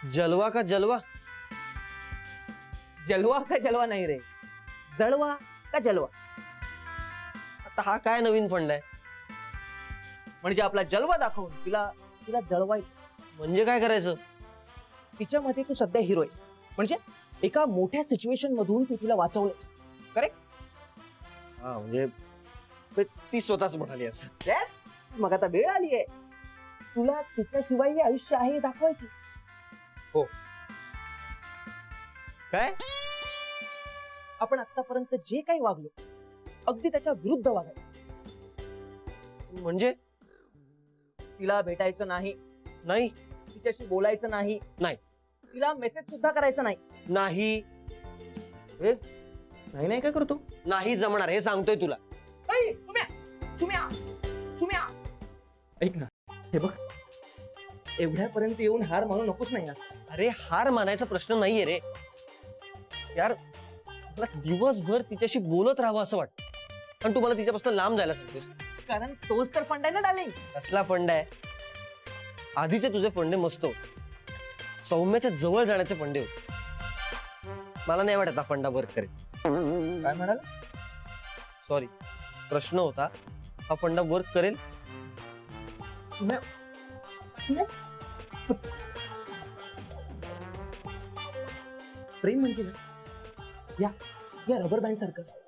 जलवा का जलवा? जलवा का जलवा नाही रे, जळवा का जलवा. आता हा काय नवीन फंड आहे? म्हणजे आपला जलवा दाखवून तिला तिला जळवायचं. म्हणजे काय करायचं? तिच्यामध्ये तू सध्या हिरो आहेस, म्हणजे एका मोठ्या सिच्युएशन मधून तू तिला वाचवलंस. हा म्हणजे ती स्वतःच म्हणाली असं. Yes? मग आता वेळ आली आहे तुला तिच्याशिवाय हे आयुष्य आहे हे दाखवायची. काय? आपण आतापर्यंत जे काही वागलो अगदी त्याच्या विरुद्ध वागायचं. म्हणजे तिला भेटायचं नाही, नाही तिच्याशी बोलायचं नाही, नाही. तिला मेसेज सुद्धा करायचं नाही. नाही नाही नाही काय करतो? नाही जमणार हे सांगतोय तुला. ऐ, सुम्या, सुम्या, सुम्या. ऐक ना, हे बघ, एवढ्यापर्यंत येऊन हार मानू नकोस नाही यार. अरे हार मानायचा प्रश्न नाहीये रे यार. मला दिवसभर तिच्याशी बोलत राहावं असं वाटतं आणि तू मला तिच्यापासून लांब जायला सांगतेस. कारण तोच तर फंड आहे ना डार्लिंग. कसला फंड आहे? आधीचे तुझे फंडे मस्त होते, सौम्याच्या जवळ जाण्याचे फंडे होते. मला नाही वाटत हा फंडा वर्क करेल. काय म्हणाल? सॉरी, प्रश्न होता हा फंडा वर्क करेल? सुम्या, सुम्या. प्रेम म्हणजे ना या या रबर बँड सारखं असतं.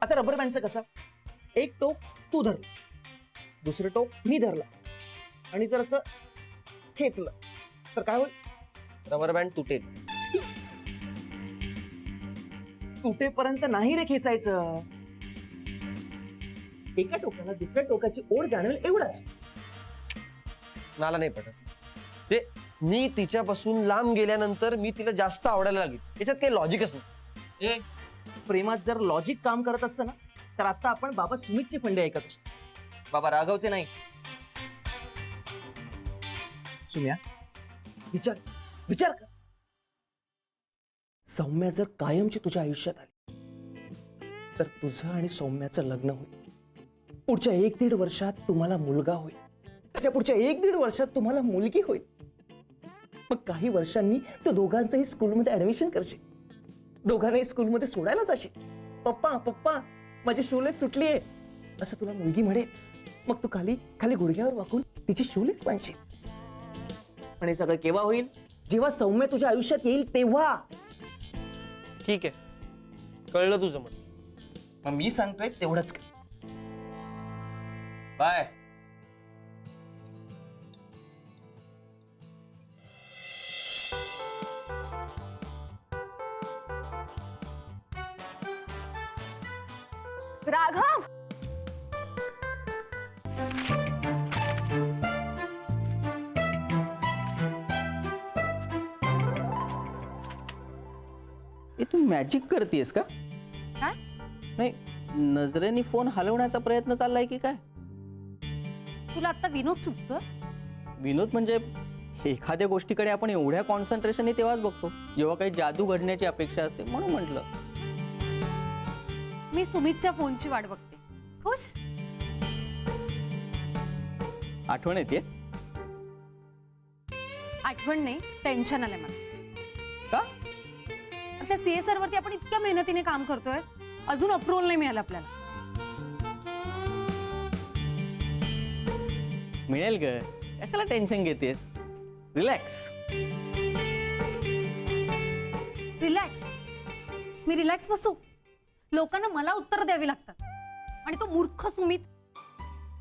आता रबर बँडचं कसं, एक टोक तू धरलंस, दुसरं टोक मी धरलं आणि जर असं खेचलं तर काय होईल? रबर बँड तुटेल. तुटेपर्यंत नाही रे खेचायचं. एका टोकाला दुसऱ्या टोकाची ओढ जाणवेल एवढंच. मला नाही पटत. ते मी तिच्यापासून लांब गेल्यानंतर मी तिला जास्त आवडायला लागेल, याच्यात काही लॉजिकच नाही. प्रेमात जर लॉजिक काम करत असतं ना तर आता आपण बाबा सुमितचे फंडे ऐकत असतो, बाबा राघवचे नाही. सुम्या, विचार विचार कर. सौम्या जर कायमची तुझ्या आयुष्यात आली तर तुझं आणि सौम्याचं लग्न होईल. पुढच्या 1-1.5 वर्षात तुम्हाला मुलगा होईल, त्याच्या पुढच्या 1-1.5 वर्षात तुम्हाला मुलगी होईल. मग काही वर्षांनी तू दोघांचंही स्कूलमध्ये ऍडमिशन करशील, दोघांनाही स्कूलमध्ये सोडायला जाशील. पप्पा पप्पा माझी शूलेस सुटलीये असं तुला मुलगी म्हणेल. मग तू खाली खाली गुडघ्यावर वाकून तिची शूलेस बांधशील. आणि सगळं केव्हा होईल? जेव्हा सौम्य तुझ्या आयुष्यात येईल तेव्हा. ठीक आहे, कळलं तुझं मत. मग मी सांगतोय तेवढंच कर. बाय. राघव, तू मॅजिक करतेस का? काय? नाही, नजरेने फोन हलवण्याचा प्रयत्न चाललाय की काय? तुला आता विनोद सुचतोय? विनोद म्हणजे एखाद्या गोष्टीकडे आपण एवढ्या कॉन्सन्ट्रेशनने तेव्हाच बघतो जेव्हा काही जादू घडण्याची अपेक्षा असते, म्हणून म्हटलं. मी सुमितच्या फोनची वाट बघते. खुश? आठवण येते? आठवण नाही, टेन्शन आलंय मला. का? त्या सीएसआर वरती आपण इतक्या मेहनतीने काम करतोय, अजून अप्रूव्हल नाही मिळालं आपल्याला. मिळेल ग, कशाला टेन्शन घेतेस? रिलॅक्स. रिलॅक्स? मी रिलॅक्स बसू? लोकांना मला उत्तर द्यावी लागतात आणि तो मूर्ख सुमित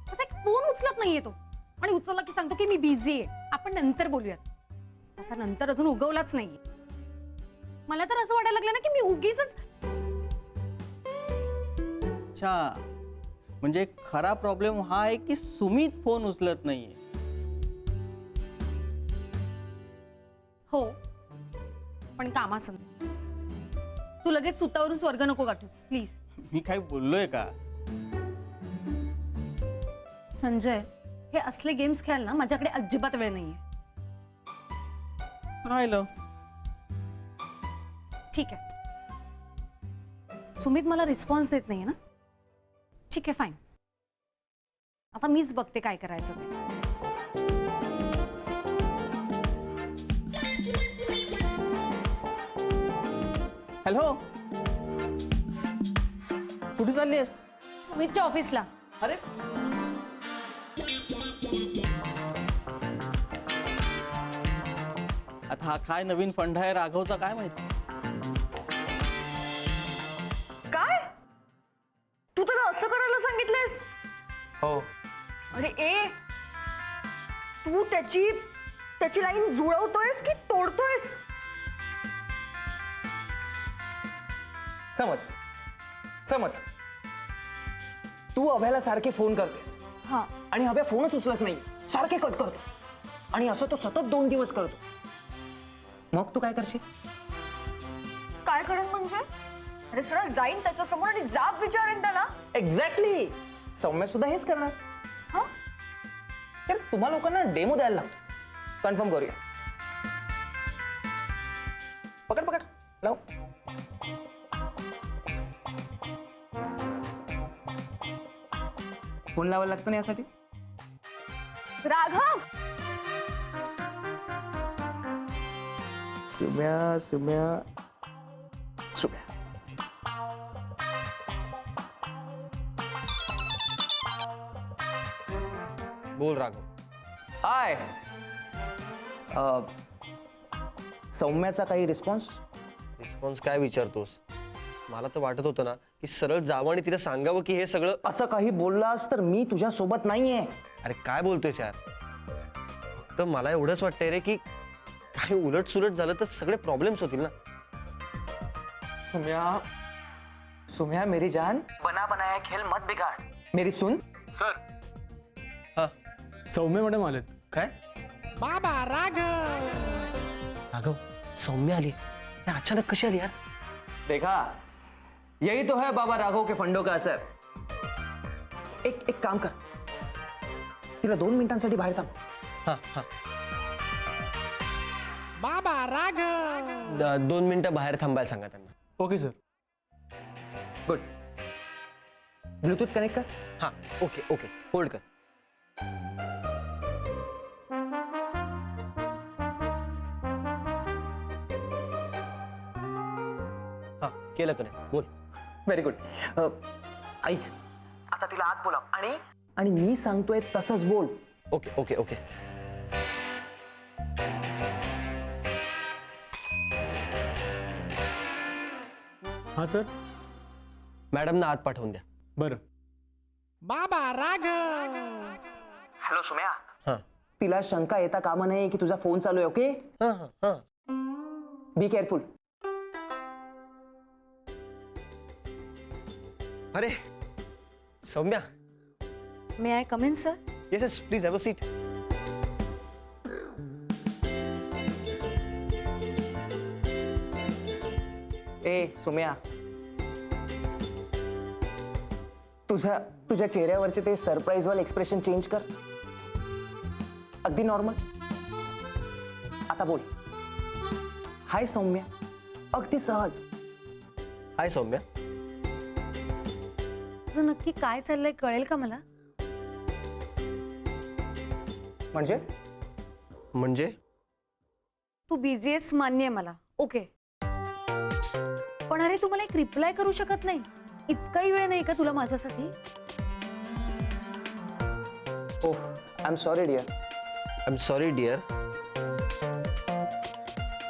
असा एक फोन उचलत नाहीये तो, आणि उचलला की सांगतो की मी बिझी आहे, आपण नंतर बोलूयात. असा नंतर अजून उगवलाच नाहीये. मला तर असं वाटायला लागलं ना की मी उगीच. अच्छा, म्हणजे खरा प्रॉब्लेम हा आहे की सुमित फोन उचलत नाहीये. हो, पण कामाचं. तू लगेच सुतावरून स्वर्ग नको गाठूस प्लीज. मी काय बोललोय का? संजय, हे असले गेम्स खेळायला ना माझ्याकडे अजिबात वेळ नाहीये. राहिलं. ठीक आहे, सुमित मला रिस्पॉन्स देत नाहीये ना? ठीक आहे, फाईन. आता मीच बघते काय करायचं ते. हॅलो, कुठे चालली आहेस? सुमितच्या ऑफिसला. अरे आता हा काय नवीन फंड आहे राघवचा, काय माहिती. काय तू त्याला असं करायला सांगितलंयस? हो. अरे ए, तू त्याची लाईन जुळवतोयस की तोडतोयस? समज तू अभ्याला सारखे फोन करतेस हा. आणि अभ्या फोनच उचलत नाही, सारखे कट करतो आणि असं तो सतत 2 दिवस करतो. मग तू काय करशील? काय करेन म्हणजे? अरे सरळ जाईन त्याच्या समोर आणि जाब विचारेन त्याला. एक्झॅक्टली, सौम्य सुद्धा हेच करणार. हा? तर तुम्हा लोकांना डेमो द्यायला लागतो. कन्फर्म करूया. पकड लाव. फोन लावायला लागतो ना यासाठी. राघव, सुम्या. बोल राघव. हाय. सौम्याचा काही रिस्पॉन्स? रिस्पॉन्स काय विचारतोस? मला तर वाटत होतं ना की सरळ जावं आणि तिला सांगावं की हे सगळं. असं काही बोललास तर मी तुझ्या सोबत नाहीये. अरे काय बोलतोयस यार? फक्त मला एवढंच वाटतंय रे की काही उलट सुलट झालं तर सगळे प्रॉब्लेम्स होतील ना. सुम्या मेरी जान, बना बनाया खेल मत बिगाड़. मेरी सुन. सर, हा, सौम्य मॅडम आलेत. काय? राघव, सौम्य आली? या अचानक कशी आली यार? देखा, यही तो है बाबा राघव के फंडों का असर. एक काम कर, तिला 2 मिनिटांसाठी बाहेर थांब. हा हा. 2 मिनिटं बाहेर थांबायला सांगा त्यांना. Okay sir. Good. Bluetooth connect कर. हा, ओके ओके, होल्ड कर. हा, केलं कनेक्ट. बोल. Very good. ऐक, आता तिला आत बोलाव आणि मी सांगतोय तसंच बोल. Okay okay okay. हा सर. मॅडमना आत पाठवून द्या. बरं. हॅलो सुम्या, हा तिला शंका येता कामा नये की तुझा फोन चालू आहे. ओके, हा हा हा. Be careful. अरे Saumya. May I come in sir? Yes yes, please have a seat. ए सुम्या, तुझ्या चेहऱ्यावरचे ते सरप्राईज वाले एक्सप्रेशन चेंज कर. अगदी नॉर्मल. आता बोल. हाय सौम्या. अगदी सहज. हाय सौम्या. तुझं नक्की काय चाललंय कळेल का मला? म्हणजे तू बिझी आहेस मान्य आहे मला, ओके. पण अरे तू मला एक रिप्लाय करू शकत नाही? इतकाही वेळ नाही का तुला माझ्यासाठी? Oh, I am sorry dear. I am sorry dear.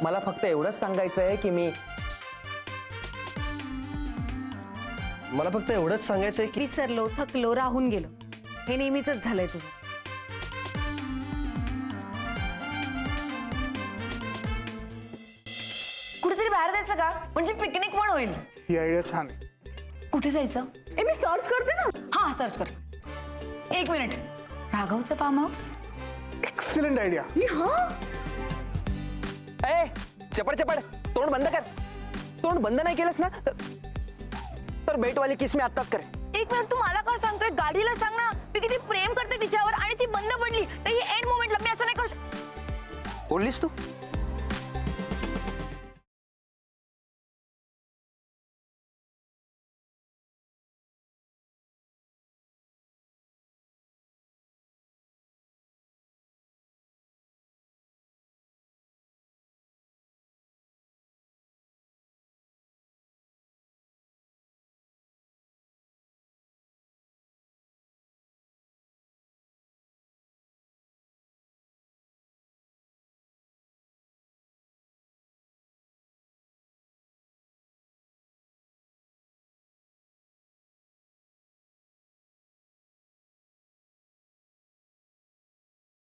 मला फक्त एवढंच सांगायचं आहे की मला फक्त एवढंच सांगायचंय की विसरलो, थकलो, राहून गेलो. हे नेहमीच झालंय तुझं. कुठेतरी बाहेर जायचं का? म्हणजे पिकनिक पण होईल. ही आयडिया छान आहे. कुठे जायचं? मी सर्च करते ना. हा, सर्च कर. 1 मिनिट. राघवचं फार्म हाऊस. Excellent idea. ए चपड तोंड बंद कर. तोंड बंद नाही केलंस ना तर बेटवाली किस मी आत्ताच करे. 1 मिनिट, तू मला काय सांगतोय? गाडीला सांग ना. मी किती प्रेम करते तिच्यावर आणि ती बंद पडली तर ही एंड मोमेंटला मी असं नाही करू शकत. बोललीस तू?